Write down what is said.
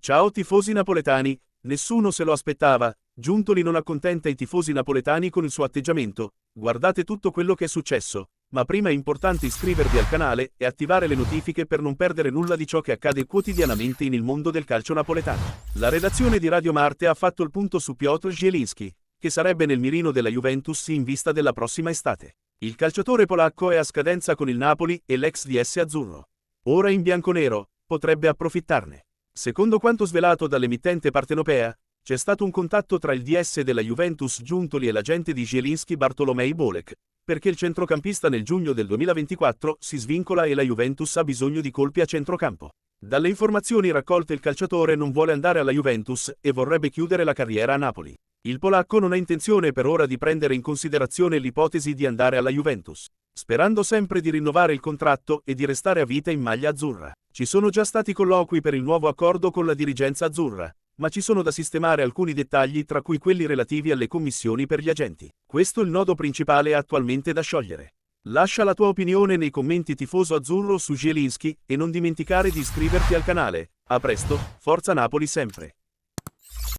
Ciao tifosi napoletani, nessuno se lo aspettava, Giuntoli non accontenta i tifosi napoletani con il suo atteggiamento, guardate tutto quello che è successo, ma prima è importante iscrivervi al canale e attivare le notifiche per non perdere nulla di ciò che accade quotidianamente in il mondo del calcio napoletano. La redazione di Radio Marte ha fatto il punto su Piotr Zielinski, che sarebbe nel mirino della Juventus in vista della prossima estate. Il calciatore polacco è a scadenza con il Napoli e l'ex DS azzurro. Ora in bianconero, potrebbe approfittarne. Secondo quanto svelato dall'emittente partenopea, c'è stato un contatto tra il DS della Juventus Giuntoli e l'agente di Zielinski Bartolomej Bolek, perché il centrocampista nel giugno del 2024 si svincola e la Juventus ha bisogno di colpi a centrocampo. Dalle informazioni raccolte il calciatore non vuole andare alla Juventus e vorrebbe chiudere la carriera a Napoli. Il polacco non ha intenzione per ora di prendere in considerazione l'ipotesi di andare alla Juventus, sperando sempre di rinnovare il contratto e di restare a vita in maglia azzurra. Ci sono già stati colloqui per il nuovo accordo con la dirigenza azzurra, ma ci sono da sistemare alcuni dettagli tra cui quelli relativi alle commissioni per gli agenti. Questo è il nodo principale attualmente da sciogliere. Lascia la tua opinione nei commenti tifoso azzurro su Zielinski e non dimenticare di iscriverti al canale. A presto, Forza Napoli sempre!